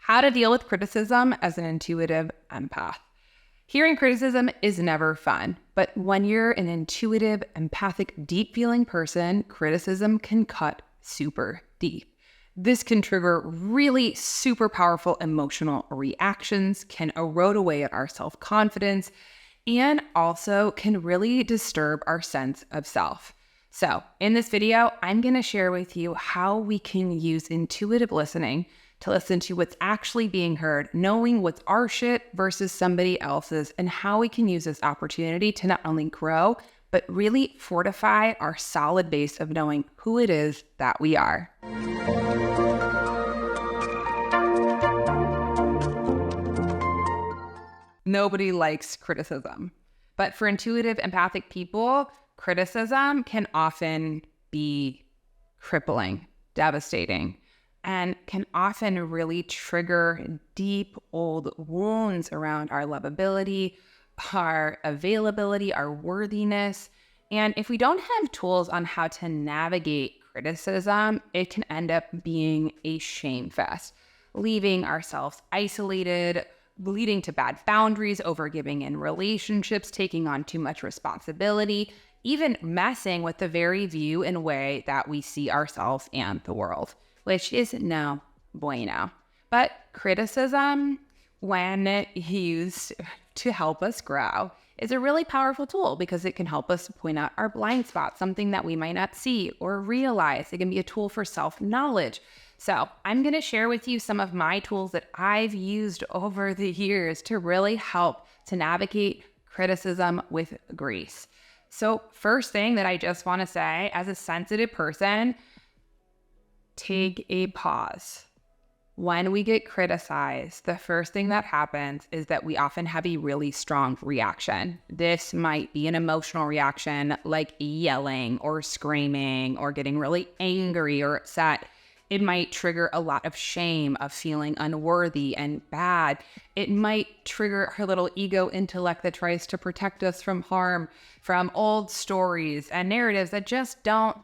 How to deal with criticism as an intuitive empath. Hearing criticism is never fun, but when you're an intuitive, empathic, deep-feeling person, criticism can cut super deep. This can trigger really super powerful emotional reactions, can erode away at our self-confidence, and also can really disturb our sense of self. So in this video, I'm going to share with you how we can use intuitive listening to listen to what's actually being heard, knowing what's our shit versus somebody else's, and how we can use this opportunity to not only grow, but really fortify our solid base of knowing who it is that we are. Nobody likes criticism, but for intuitive, empathic people, criticism can often be crippling, devastating, and can often really trigger deep old wounds around our lovability, our availability, our worthiness. And if we don't have tools on how to navigate criticism, it can end up being a shame fest, leaving ourselves isolated, leading to bad boundaries, overgiving in relationships, taking on too much responsibility, even messing with the very view and way that we see ourselves and the world, which is no bueno. But criticism, when used to help us grow, is a really powerful tool because it can help us point out our blind spots, something that we might not see or realize. It can be a tool for self-knowledge. So I'm going to share with you some of my tools that I've used over the years to really help to navigate criticism with grace. So first thing that I just want to say, as a sensitive person, take a pause. When we get criticized, the first thing that happens is that we often have a really strong reaction. This might be an emotional reaction like yelling or screaming or getting really angry or upset. It might trigger a lot of shame, of feeling unworthy and bad. It might trigger her little ego intellect that tries to protect us from harm, from old stories and narratives that just don't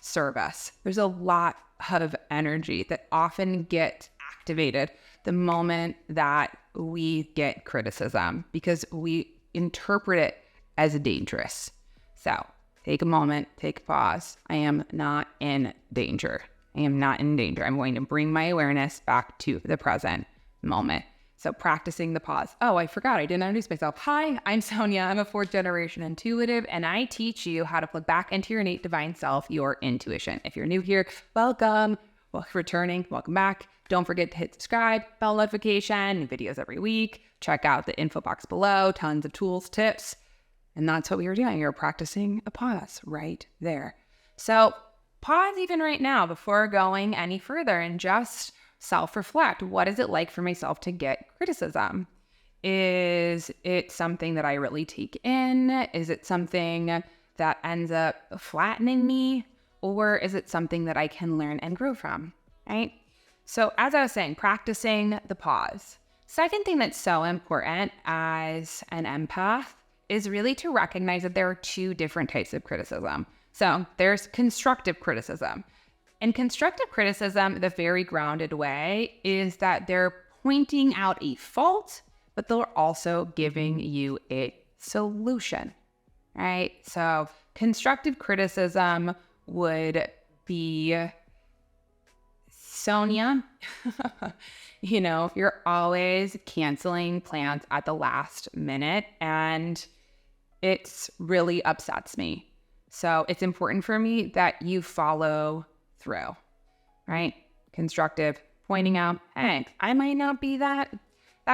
serve us. There's a lot of energy that often get activated the moment that we get criticism because we interpret it as dangerous. So take a moment, take a pause. I am not in danger. I am not in danger. I'm going to bring my awareness back to the present moment. So practicing the pause. Oh, I forgot. I didn't introduce myself. Hi, I'm Sonia. I'm a 4th generation intuitive, and I teach you how to plug back into your innate divine self, your intuition. If you're new here, welcome. Well, returning, welcome back. Don't forget to hit subscribe, bell notification, new videos every week. Check out the info box below. Tons of tools, tips. And that's what we were doing. You're practicing a pause right there. So pause even right now before going any further and just self-reflect. What is it like for myself to get criticism? Is it something that I really take in? Is it something that ends up flattening me? Or is it something that I can learn and grow from, right? So as I was saying, practicing the pause. Second thing that's so important as an empath is really to recognize that there are 2 different types of criticism. So there's constructive criticism. In constructive criticism, the very grounded way is that they're pointing out a fault, but they're also giving you a solution, right? So constructive criticism would be, Sonia, you're always canceling plans at the last minute, and it really upsets me. So it's important for me that you follow through, right? Constructive, pointing out, hey, I might not be that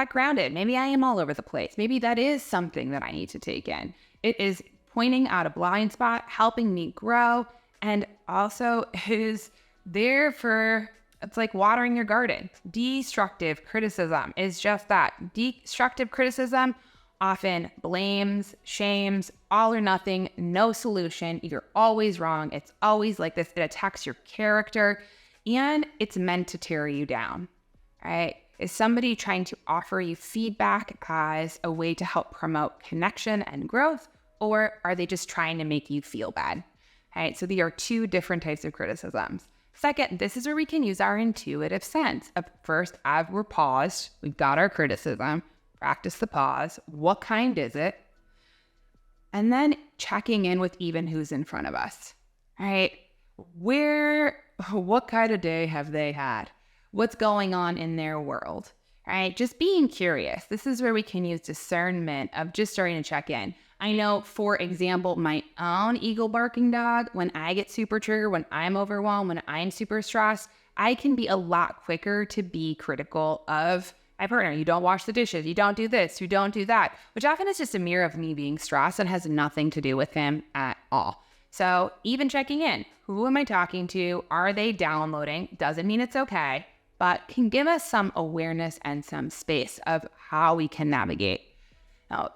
grounded. Maybe I am all over the place. Maybe that is something that I need to take in. It is pointing out a blind spot, helping me grow, and also is there for, it's like watering your garden. Destructive criticism is just that. Destructive criticism often blames, shames, all or nothing, no solution. You're always wrong. It's always like this. It attacks your character and it's meant to tear you down, right? Is somebody trying to offer you feedback as a way to help promote connection and growth, or are they just trying to make you feel bad? Right? So there are 2 different types of criticisms. Second, this is where we can use our intuitive sense of first, as we're paused, we've got our criticism, practice the pause. What kind is it? And then checking in with even who's in front of us, right? What kind of day have they had? What's going on in their world, right? Just being curious. This is where we can use discernment of just starting to check in. I know, for example, my own eagle barking dog, when I get super triggered, when I'm overwhelmed, when I'm super stressed, I can be a lot quicker to be critical of my partner. You don't wash the dishes. You don't do this. You don't do that, which often is just a mirror of me being stressed and has nothing to do with him at all. So even checking in, who am I talking to? Are they downloading? Doesn't mean it's okay, but can give us some awareness and some space of how we can navigate. Now,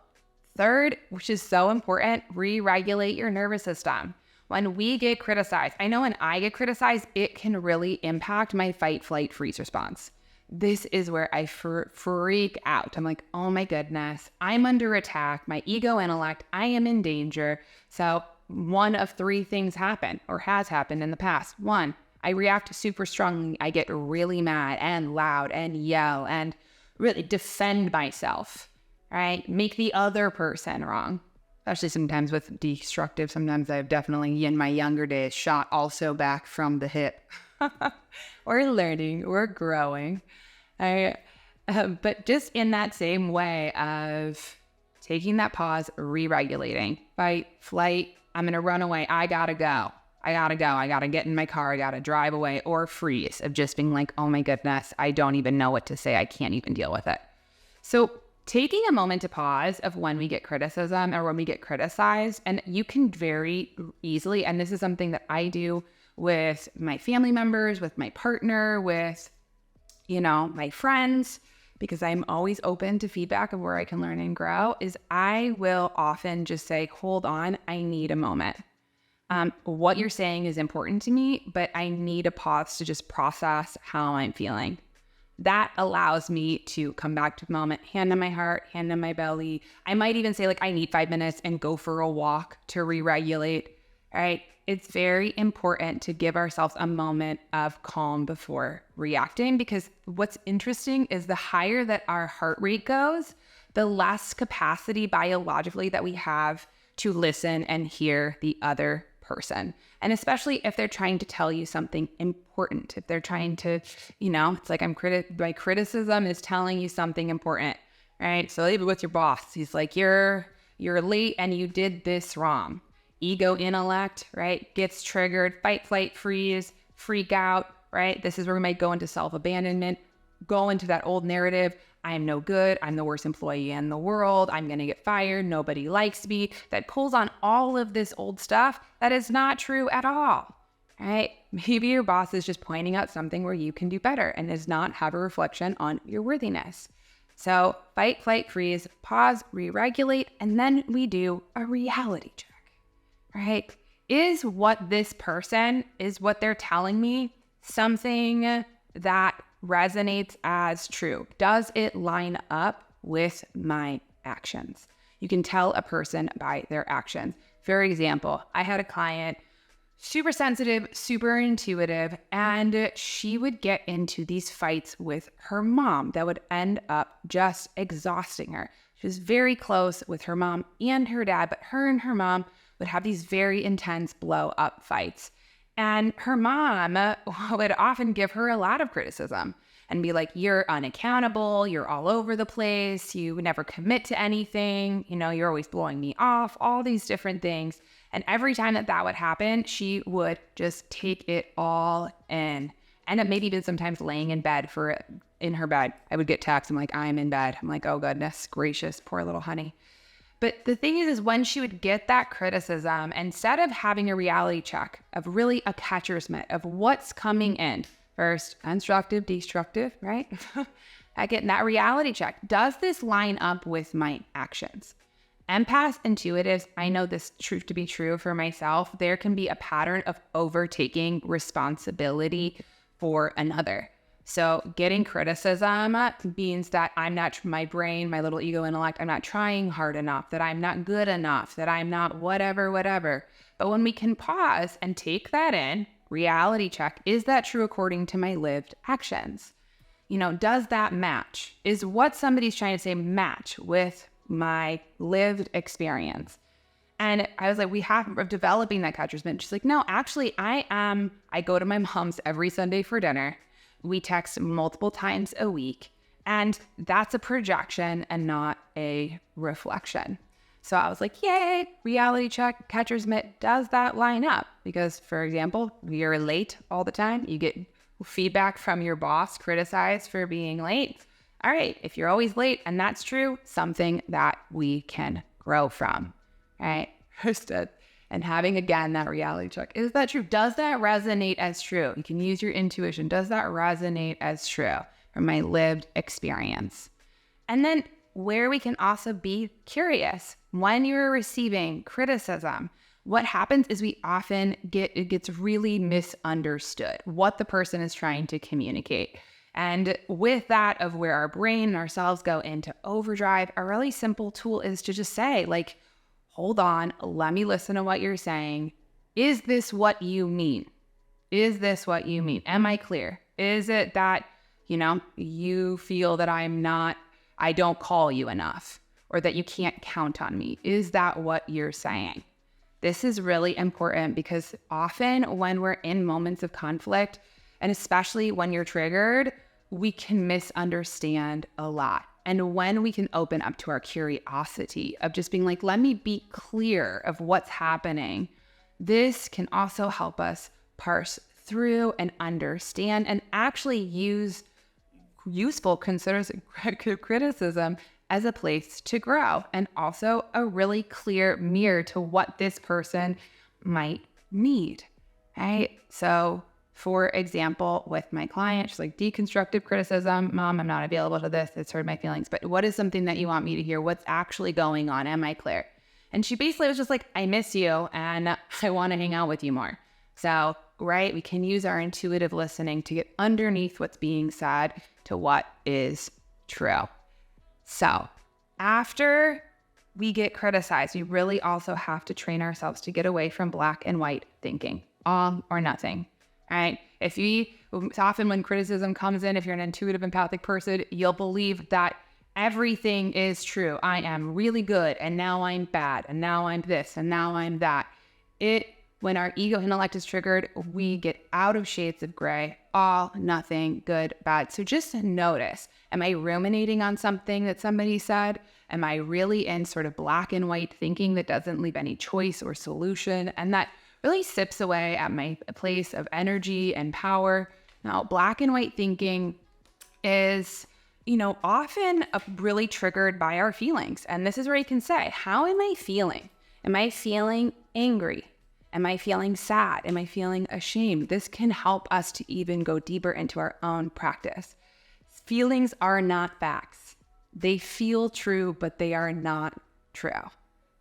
third, which is so important, re-regulate your nervous system. When we get criticized, I know when I get criticized, it can really impact my fight, flight, freeze response. This is where I freak out. I'm like, oh my goodness, I'm under attack. My ego intellect, I am in danger. So one of three things happen or has happened in the past. One, I react super strongly. I get really mad and loud and yell and really defend myself, right? Make the other person wrong. Especially sometimes with destructive. Sometimes I've definitely, in my younger days, shot also back from the hip. We're learning, we're growing. But just in that same way of taking that pause, re-regulating, fight, flight, I'm going to run away. I gotta go. I gotta get in my car. I gotta drive away, or freeze of just being like, oh my goodness, I don't even know what to say. I can't even deal with it. So taking a moment to pause of when we get criticism or when we get criticized, and you can very easily, and this is something that I do with my family members, with my partner, with, my friends, because I'm always open to feedback of where I can learn and grow, is I will often just say, hold on, I need a moment. What you're saying is important to me, but I need a pause to just process how I'm feeling. That allows me to come back to the moment, hand on my heart, hand on my belly. I might even say, I need 5 minutes and go for a walk to re-regulate, right? It's very important to give ourselves a moment of calm before reacting, because what's interesting is the higher that our heart rate goes, the less capacity biologically that we have to listen and hear the other person. And especially if they're trying to tell you something important, if they're trying to, it's like my criticism is telling you something important, right? So even with your boss, he's like, you're late and you did this wrong. Ego intellect, right? Gets triggered, fight, flight, freeze, freak out, right? This is where we might go into self-abandonment, go into that old narrative. I'm no good. I'm the worst employee in the world. I'm going to get fired. Nobody likes me. That pulls on all of this old stuff that is not true at all, right? Maybe your boss is just pointing out something where you can do better and does not have a reflection on your worthiness. So fight, flight, freeze, pause, re-regulate, and then we do a reality check, right? Is what this person, is what they're telling me something that resonates as true? Does it line up with my actions? You can tell a person by their actions. For example, I had a client, super sensitive, super intuitive, and she would get into these fights with her mom that would end up just exhausting her. She was very close with her mom and her dad, but her and her mom would have these very intense blow up fights. And her mom would often give her a lot of criticism and be like, you're unaccountable, you're all over the place, you never commit to anything, you're always blowing me off, all these different things. And every time that would happen, she would just take it all in. End up maybe even sometimes laying in bed in her bed. I would get texts, I'm like, I'm in bed. I'm like, oh goodness gracious, poor little honey. But the thing is when she would get that criticism, instead of having a reality check of really a catcher's mitt of what's coming in, first, constructive, destructive, right? I get that reality check. Does this line up with my actions? Empaths, intuitives, I know this truth to be true for myself. There can be a pattern of overtaking responsibility for another. So getting criticism means that I'm not, my brain, my little ego intellect, I'm not trying hard enough, that I'm not good enough, that I'm not whatever. But when we can pause and take that in, reality check. Is that true according to my lived actions? Does that match? Is what somebody's trying to say match with my lived experience? And I was like, we have developing that catcher's mitt. She's like, no, actually, I go to my mom's every Sunday for dinner. We text multiple times a week. And that's a projection and not a reflection. So I was like, yay, reality check, catcher's mitt. Does that line up? Because, for example, you're late all the time. You get feedback from your boss, criticized for being late. All right, if you're always late and that's true, something that we can grow from, right? And having, again, that reality check. Is that true? Does that resonate as true? You can use your intuition. Does that resonate as true from my lived experience? And then where we can also be curious. When you're receiving criticism, what happens is we often it gets really misunderstood what the person is trying to communicate. And with that of where our brain and ourselves go into overdrive, a really simple tool is to just say, like, hold on, let me listen to what you're saying. Is this what you mean? Is this what you mean? Am I clear? Is it that, you feel that I don't call you enough, or that you can't count on me? Is that what you're saying? This is really important because often when we're in moments of conflict, and especially when you're triggered, we can misunderstand a lot. And when we can open up to our curiosity of just being like, let me be clear of what's happening, this can also help us parse through and understand and actually use useful criticism as a place to grow, and also a really clear mirror to what this person might need, right? So for example, with my client, she's like, deconstructive criticism, Mom, I'm not available to this. It's hurt my feelings, but what is something that you want me to hear? What's actually going on? Am I clear? And she basically was just like, I miss you and I want to hang out with you more. So, right, we can use our intuitive listening to get underneath what's being said to what is true. So after we get criticized, we really also have to train ourselves to get away from black and white thinking, all or nothing, right? It's often when criticism comes in, if you're an intuitive, empathic person, you'll believe that everything is true. I am really good, and now I'm bad, and now I'm this, and now I'm that. When our ego intellect is triggered, we get out of shades of gray, all, nothing, good, bad. So just notice, am I ruminating on something that somebody said? Am I really in sort of black and white thinking that doesn't leave any choice or solution? And that really sips away at my place of energy and power. Now, black and white thinking is, often really triggered by our feelings. And this is where you can say, how am I feeling? Am I feeling angry? Am I feeling sad? Am I feeling ashamed? This can help us to even go deeper into our own practice. Feelings are not facts. They feel true, but they are not true.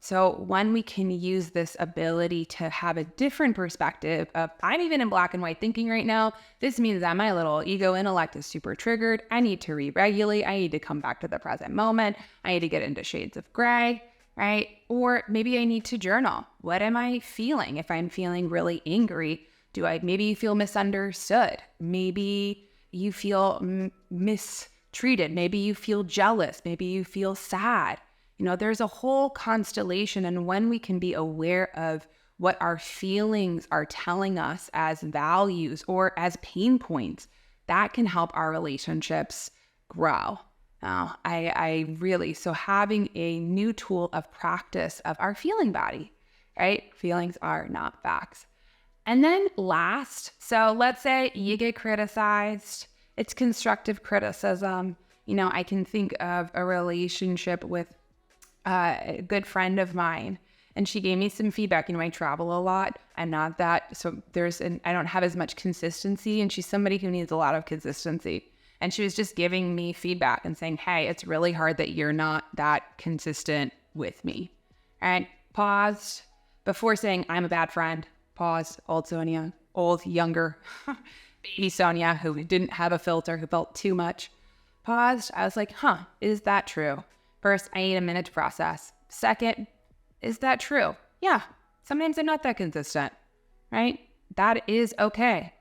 So when we can use this ability to have a different perspective of, I'm even in black and white thinking right now, this means that my little ego intellect is super triggered. I need to re-regulate. I need to come back to the present moment. I need to get into shades of gray, right? Or maybe I need to journal. What am I feeling? If I'm feeling really angry, maybe you feel misunderstood. Maybe you feel mistreated. Maybe you feel jealous. Maybe you feel sad. There's a whole constellation. And when we can be aware of what our feelings are telling us as values or as pain points, that can help our relationships grow. Now, so having a new tool of practice of our feeling body, right? Feelings are not facts. And then last, so let's say you get criticized, it's constructive criticism. I can think of a relationship with a good friend of mine, and she gave me some feedback. I travel a lot and not that, so I don't have as much consistency, and she's somebody who needs a lot of consistency. And she was just giving me feedback and saying, hey, it's really hard that you're not that consistent with me. And paused before saying, I'm a bad friend. Paused, old Sonia, younger baby Sonia, who didn't have a filter, who felt too much. Paused. I was like, is that true? First, I need a minute to process. Second, is that true? Yeah, sometimes I'm not that consistent, right? That is okay.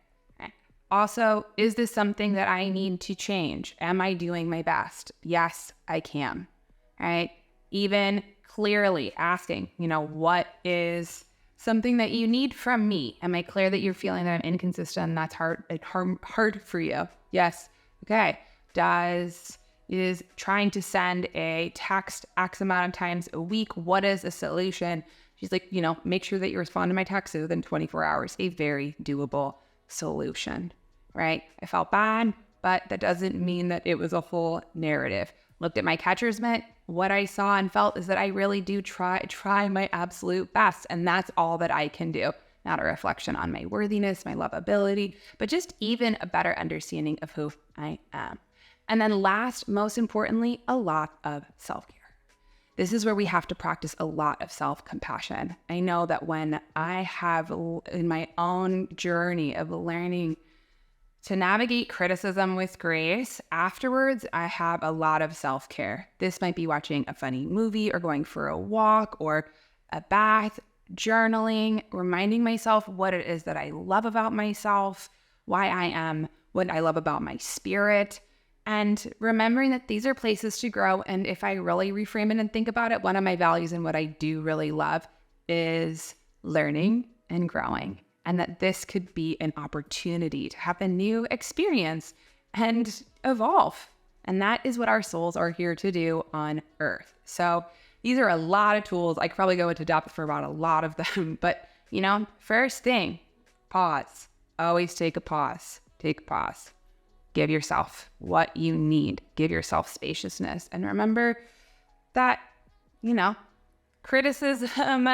Also, is this something that I need to change? Am I doing my best? Yes, I can. Right? Even clearly asking, what is something that you need from me? Am I clear that you're feeling that I'm inconsistent and that's hard for you? Yes. Okay. Is trying to send a text X amount of times a week. What is a solution? She's like, make sure that you respond to my texts within 24 hours. A very doable solution, right? I felt bad, but that doesn't mean that it was a whole narrative. Looked at my catcher's mitt. What I saw and felt is that I really do try my absolute best. And that's all that I can do. Not a reflection on my worthiness, my lovability, but just even a better understanding of who I am. And then last, most importantly, a lot of self-care. This is where we have to practice a lot of self-compassion. I know that when I have in my own journey of learning to navigate criticism with grace, afterwards, I have a lot of self-care. This might be watching a funny movie or going for a walk or a bath, journaling, reminding myself what it is that I love about myself, why I am, what I love about my spirit, and remembering that these are places to grow. And if I really reframe it and think about it, one of my values and what I do really love is learning and growing. And that this could be an opportunity to have a new experience and evolve. And that is what our souls are here to do on Earth. So these are a lot of tools. I could probably go into depth for about a lot of them. But, first thing, pause. Always take a pause. Take a pause. Give yourself what you need. Give yourself spaciousness. And remember that, criticism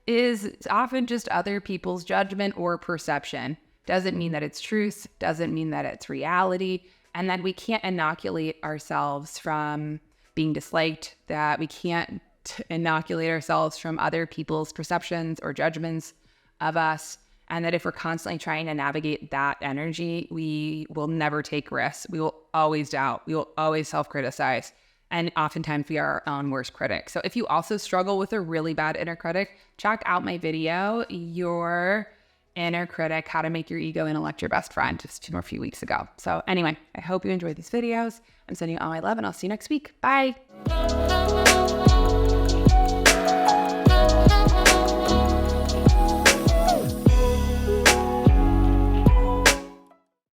is often just other people's judgment or perception. Doesn't mean that it's truth. Doesn't mean that it's reality. And that we can't inoculate ourselves from being disliked, that we can't inoculate ourselves from other people's perceptions or judgments of us. And that if we're constantly trying to navigate that energy, we will never take risks. We will always doubt. We will always self-criticize. And oftentimes we are our own worst critic. So if you also struggle with a really bad inner critic, check out my video, Your Inner Critic, How to Make Your Ego Intellect Your Best Friend, just a few weeks ago. So anyway, I hope you enjoyed these videos. I'm sending you all my love and I'll see you next week. Bye.